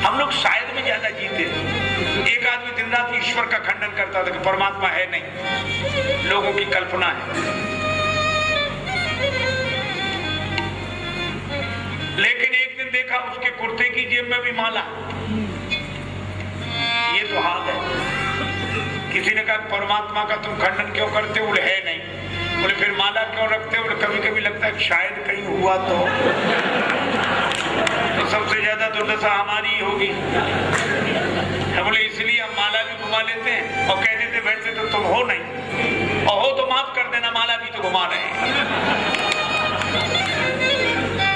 हम लोग शायद में ज्यादा जीते। एक आदमी दिन रात ईश्वर का खंडन करता था कि परमात्मा है नहीं, लोगों की कल्पना है। लेकिन एक दिन देखा उसके कुर्ते की जेब में भी माला। ये तो हाल है। किसी ने कहा परमात्मा का तुम खंडन क्यों करते हो? बोले है नहीं। बोले फिर माला क्यों रखते हो? बोले कभी कभी लगता है शायद कहीं हुआ तो सबसे ज्यादा दुर्दशा हमारी ही होगी। बोले इसलिए हम माला भी घुमा लेते हैं और कह देते वैसे तो तुम हो नहीं, और हो तो माफ कर देना, माला भी तो घुमा रहे हैं।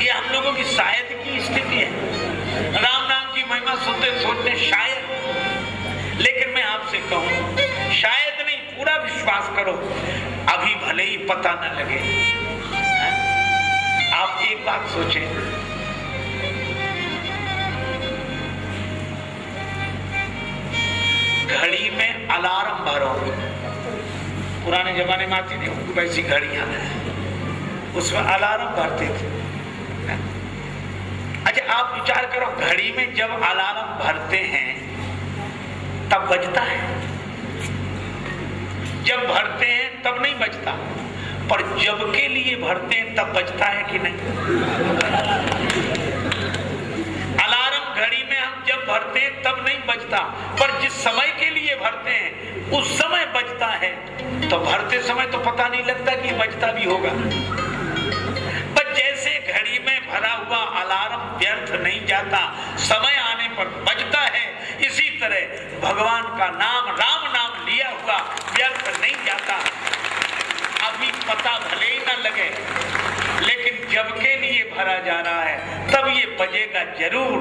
ये हम लोगों की शायद की स्थिति है। राम नाम की महिमा सुनते सोचते शायद। लेकिन मैं आपसे कहूं शायद नहीं, पूरा विश्वास करो, अभी भले ही पता न लगे। आप एक बात सोचें, घड़ी में अलार्म भरो। पुराने जमाने में आती थी वैसी घड़ियां, उसमें अलार्म भरते थे। अच्छा आप विचार करो, घड़ी में जब अलार्म भरते हैं तब बजता है, जब भरते हैं तब नहीं बजता, पर जब के लिए भरते हैं तब बजता है कि नहीं? अलार्म घड़ी में हम जब भरते हैं तब नहीं बजता, पर जिस समय के लिए भरते हैं उस समय बजता है। तो भरते समय तो पता नहीं लगता कि बजता भी होगा। पर जैसे घड़ी में भरा हुआ अलार्म व्यर्थ नहीं जाता, समय आने पर बजता है, इसी तरह भगवान का नाम, राम नाम लिया हुआ व्यर्थ नहीं जाता। अभी पता भले ही ना लगे, लेकिन जब के लिए भरा जा रहा है तब ये बजेगा जरूर।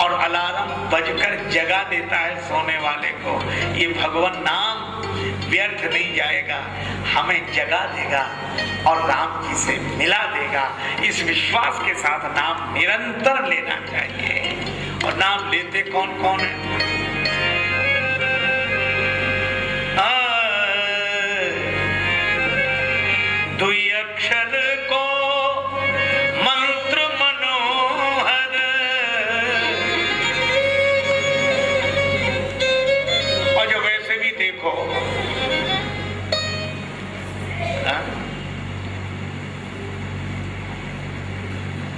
और अलार्म बजकर जगा देता है सोने वाले को। ये भगवान नाम व्यर्थ नहीं जाएगा, हमें जगा देगा और राम जी से मिला देगा। इस विश्वास के साथ नाम निरंतर लेना चाहिए। और नाम लेते कौन कौन है? दुई अक्षर को मंत्र मनोहर, और जब वैसे भी देखो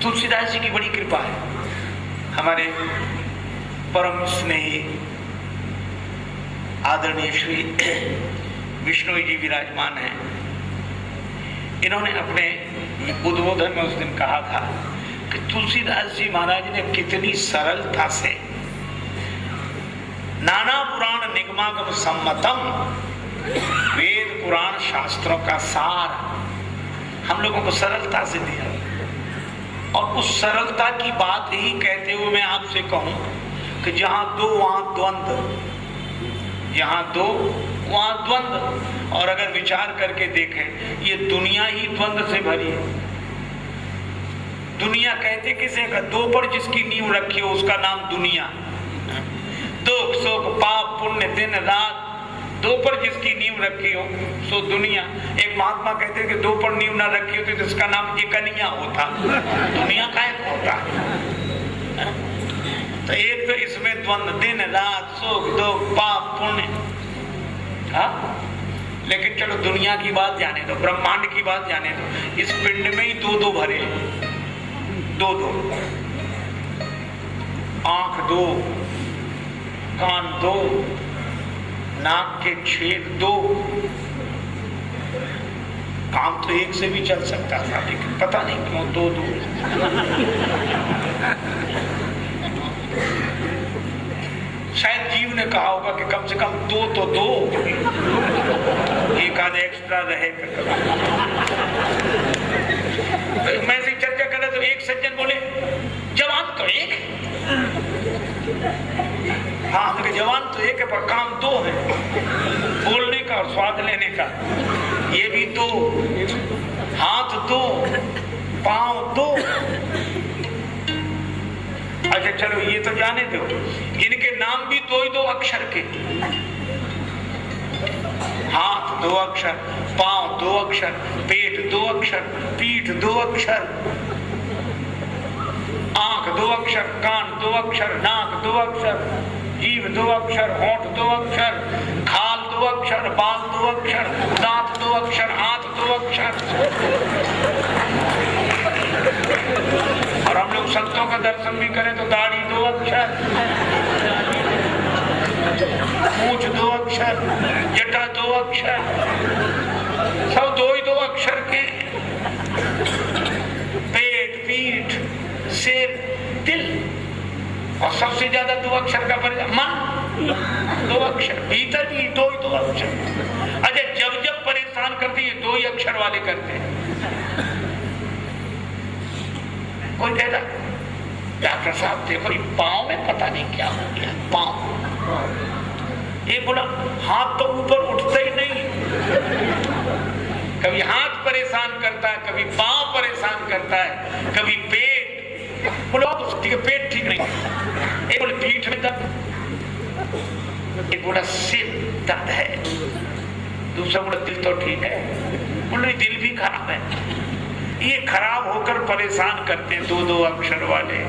तुलसीदास जी की बड़ी कृपा है। हमारे परम स्नेही आदरणीय श्री विष्णु जी विराजमान हैं। इन्होंने अपने उद्बोधन में उस दिन कहा था कि तुलसीदास जी महाराज ने कितनी सरलता से नाना पुराण निगमागम सम्मतम, वेद पुराण शास्त्रों का सार हम लोगों को सरलता से दिया। और उस सरलता की बात ही कहते हुए मैं आपसे कहूं कि जहां दो वहां द्वंद्व, जहां दो वहां द्वंद्व। और अगर विचार करके देखें, ये दुनिया ही द्वंद्व से भरी है। दुनिया कहते किसे का? दो पर जिसकी नींव रखी हो उसका नाम दुनिया। दुख सुख पाप पुण्य दिन रात, दो पर जिसकी नींव रखी हो सो दुनिया। एक महात्मा कहते हैं कि दो पर नींव ना रखी हो तो जिसका नाम एकनिया होता। दुनिया का एक होता है। तो एक तो इसमें द्वंद्व, दिन रात, सुख दुख पाप पुण्य। हाँ, लेकिन चलो दुनिया की बात जाने दो, ब्रह्मांड की बात जाने दो। इस पिंड में ही दो दो भरे, दो दो, आंख दो, कान दो, नाक के छेद दो। काम तो एक से भी चल सकता था, लेकिन पता नहीं क्यों दो दो। शायद जीव ने कहा होगा कि कम से कम दो तो दो, एक आध एक्स्ट्रा रहे। मैं से चर्चा कर रहा तो एक सज्जन बोले जवान तो एक है। हाँ, हमने जवान तो एक है पर काम दो है, बोलने का और स्वाद लेने का। ये भी दो, हाथ दो, पांव दो। अच्छा चलो ये तो जाने दो, इनके नाम भी दो ही दो अक्षर के। हाथ दो अक्षर, पांव दो अक्षर, पेट दो अक्षर, पीठ दो अक्षर, आंख दो अक्षर, कान 2 अक्षर, नाक 2 अक्षर, जीभ 2 अक्षर, होंठ 2 अक्षर, खाल 2 अक्षर, बाल 2 अक्षर, दांत 2 अक्षर, हाथ 2 अक्षर। और हम लोग संतों का दर्शन भी करें तो दाढ़ी 2 अक्षर, मूंछ 2 अक्षर, जटा 2 अक्षर, सब 2 अक्षर के। पेट, पीठ, सिर, दिल, और सबसे ज्यादा 2 अक्षर का परिचय मन 2 अक्षर, भीतर भी 2 अक्षर। अच्छा, जब जब परेशान करते हैं 2 ही अक्षर वाले करते हैं। कोई कहता डॉक्टर साहब देखो पाँव में पता नहीं क्या हो गया, पाँव। एक बोला हाथ तो ऊपर उठता ही नहीं, कभी हाथ परेशान करता है, कभी पाँव परेशान करता है, कभी पेट। बोला पेट ठीक नहीं। एक बोले पीठ में दर्द, एक बोला सिर दर्द है, दूसरा बोला दिल तो ठीक है, बोले दिल भी खराब है। ये खराब होकर परेशान करते हैं 2 अक्षर वाले।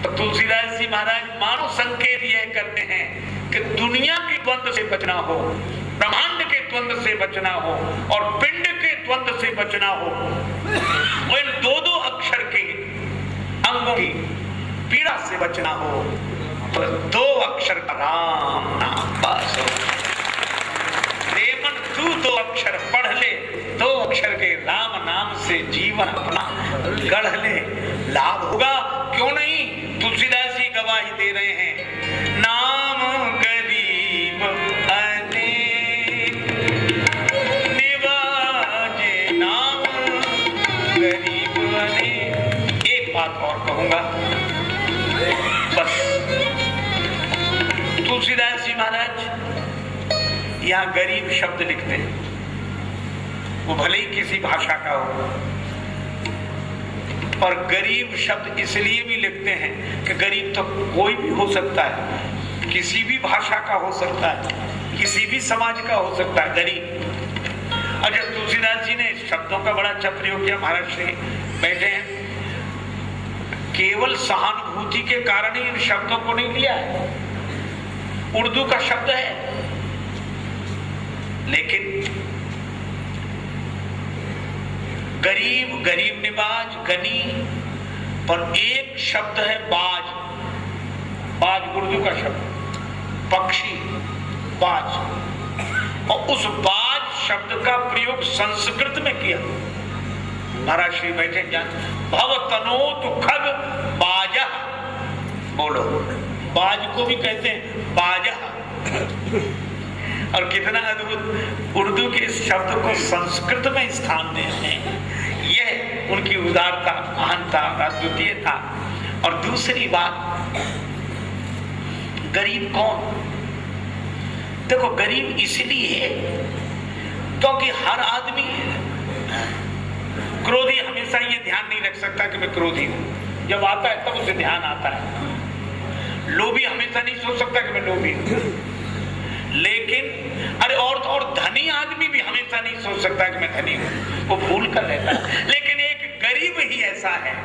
तो तुलसीदास जी महाराज मानो संकेत यह करते हैं कि दुनिया के द्वंद्व से बचना हो, ब्रह्मांड के द्वंद्व से बचना हो और पिंड के द्वंद्व से बचना हो, वो इन 2 अक्षर के अंगों की पीड़ा से बचना हो तो 2 अक्षर का राम नाम पास हो। प्रेमन तू 2 अक्षर पढ़ ले, 2 अक्षर के राम नाम से जीवन अपना गढ़ ले, लाभ होगा। क्यों नहीं? तुलसीदास जी गवाही दे रहे हैं, नाम गरीब अनेक निवाजे, नाम गरीब अनेक। एक बात और कहूंगा बस। तुलसीदास जी महाराज यहाँ गरीब शब्द लिखते हैं, वो भले ही किसी भाषा का हो, और गरीब शब्द इसलिए भी लिखते हैं कि गरीब तो कोई भी हो सकता है, किसी भी भाषा का हो सकता है, किसी भी समाज का हो सकता है गरीब। और जब तुलसीदास जी ने शब्दों का बड़ा अच्छा प्रयोग किया, महाराज श्री बैठे हैं, केवल सहानुभूति के कारण ही इन शब्दों को नहीं लिया है। उर्दू का शब्द है, लेकिन गरीब, गरीब निवाज, गनी, पर एक शब्द है बाज। बाज उर्दू का शब्द, पक्षी, बाज। और उस बाज शब्द का प्रयोग संस्कृत में किया। महाराज श्री बैठे जान, भव तनोतु खग बाजा, बोलो बाज को भी कहते हैं बाजा। और कितना अद्भुत उर्दू के इस शब्द को संस्कृत में स्थान देते हैं। यह उनकी उदारता, महानता, अद्वितीयता। और दूसरी बात, गरीब कौन? देखो गरीब इसलिए क्योंकि हर आदमी क्रोधी हमेशा ये ध्यान नहीं रख सकता कि मैं क्रोधी हूं। जब आता है तब उसे ध्यान आता है। लोभी हमेशा नहीं सोच सकता कि मैं लोभी हूं। लेकिन अरे और धनी आदमी भी हमेशा नहीं सोच सकता कि मैं धनी हूं, वो भूल कर लेता है। लेकिन एक गरीब ही ऐसा है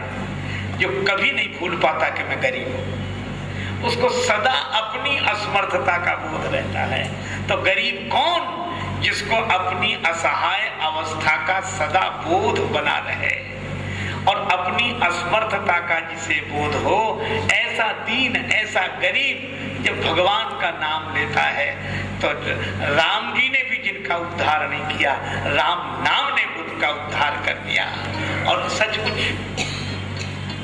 जो कभी नहीं भूल पाता कि मैं गरीब हूं। उसको सदा अपनी असमर्थता का बोध रहता है। तो गरीब कौन? जिसको अपनी असहाय अवस्था का सदा बोध बना रहे और अपनी असमर्थता का जिसे बोध हो, ऐसा दीन, ऐसा गरीब जब भगवान का नाम लेता है तो राम जी ने भी जिनका उद्धार नहीं किया, राम नाम ने उनका उद्धार कर दिया। और सचमुच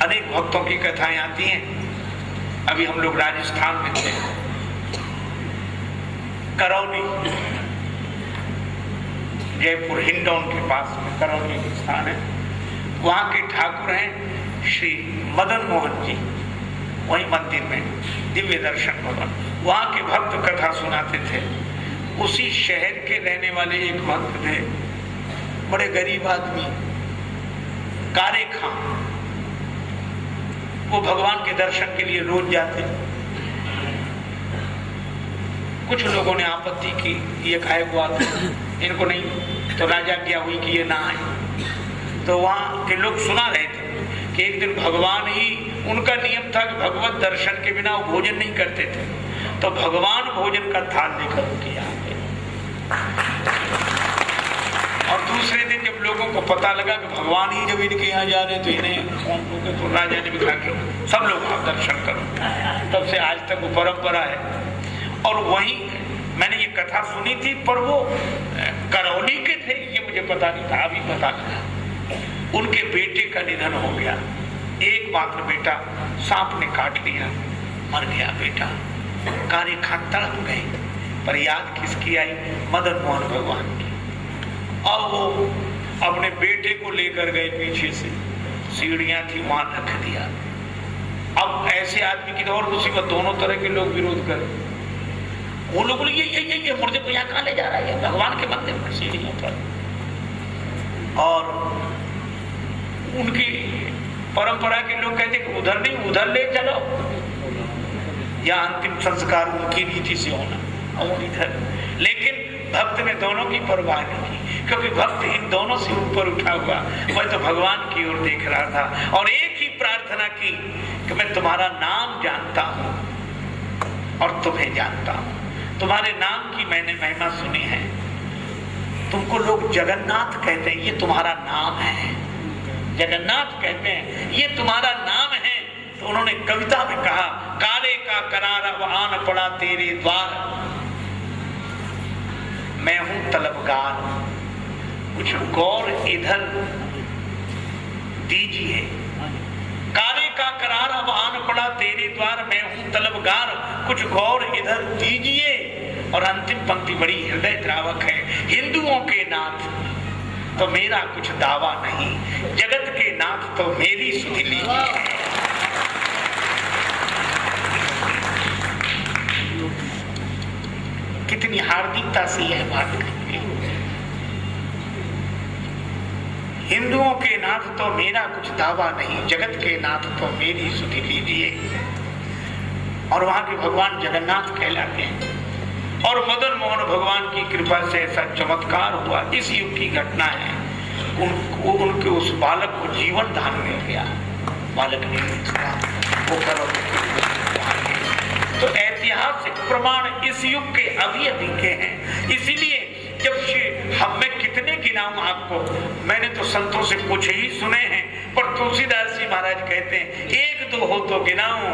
अनेक भक्तों की कथाएं आती हैं। अभी हम लोग राजस्थान में थे, करौली, जयपुर हिंडौन के पास में करौली स्थान है। वहां के ठाकुर हैं श्री मदन मोहन जी, वही मंदिर में दिव्य दर्शन भवन, वहां के भक्त कथा सुनाते थे। उसी शहर के रहने वाले एक भक्त थे, बड़े गरीब आदमी, कारे खां। वो भगवान के दर्शन के लिए रोज जाते। कुछ लोगों ने आपत्ति की, ये काहे को आते, इनको नहीं, तो राजा क्या हुई कि ये ना आए। तो वहां के लोग सुना रहे थे कि एक दिन भगवान ही उनका नियम था कि भगवत दर्शन के बिना वो भोजन नहीं करते थे। तो भगवान भोजन का थाल लेकर उनके यहाँ गए और दूसरे दिन जब लोगों को पता लगा कि भगवान ही जब इनके यहाँ जा रहे तो इन्हें तो राजा ने भी कहा कि सब लोग आप दर्शन करो। तब से आज तक वो परंपरा है। और वहीं मैंने ये कथा सुनी थी, पर वो करौली के थे ये मुझे पता नहीं था, अभी पता लगा। उनके बेटे का निधन हो गया, एकमात्र बेटा सांप ने काट लिया, मर गया बेटा। कार्य खान तड़प गए, पर याद किसकी आई? मदन मोहन भगवान की। अब वो अपने बेटे को लेकर गए, पीछे से सीढ़ियां थी वहां रख दिया। अब ऐसे आदमी की और मुसीबत, दोनों तरह के लोग विरोध करें। वो लोग बोले ये मुर्दे को यहाँ कहाँ ले जा रहा है? भगवान के मंदिर पर, सीढ़ियों पर। और उनकी परंपरा के लोग कहते कि उधर नहीं, उधर ले चलो, या अंतिम संस्कार उनकी रीति से होना और इधर। लेकिन भक्त ने दोनों की परवाह नहीं की, क्योंकि भक्त इन दोनों से ऊपर उठा हुआ, वह तो भगवान की ओर देख रहा था और एक ही प्रार्थना की कि मैं तुम्हारा नाम जानता हूं और तुम्हें जानता हूं। तुम्हारे नाम की मैंने महिमा सुनी है। तुमको लोग जगन्नाथ कहते हैं, ये तुम्हारा नाम है। जगन्नाथ कहते हैं, ये तुम्हारा नाम है। तो उन्होंने कविता में कहा, काले का करारा आन पड़ा तेरे द्वार, मैं हूं तलबगार, कुछ गौर इधर दीजिए। काले का करार अब आन पड़ा तेरे द्वार, मैं हूं तलबगार, कुछ गौर इधर दीजिए। और अंतिम पंक्ति बड़ी हृदय द्रावक है, हिंदुओं के नाथ तो मेरा कुछ दावा नहीं, जगत के नाथ तो मेरी सुधि लीजिए। कितनी हार्दिकता से यह बात कही। हिंदुओं के नाथ तो मेरा कुछ दावा नहीं, जगत के नाथ तो मेरी सुधि लीजिए। और वहां के भगवान जगन्नाथ कहलाते हैं। और मदन मोहन भगवान की कृपा से ऐसा चमत्कार हुआ, इस युग की घटना है। उनके उस बालक को जीवन दान मिल गया, बालक ने वो करो। तो ऐतिहासिक प्रमाण इस युग के अभी अभी के हैं। इसीलिए जब हम मैं कितने गिनाऊं आपको, मैंने तो संतों से कुछ ही सुने हैं, पर तुलसीदास जी महाराज कहते हैं, एक दो हो तो गिनाऊं,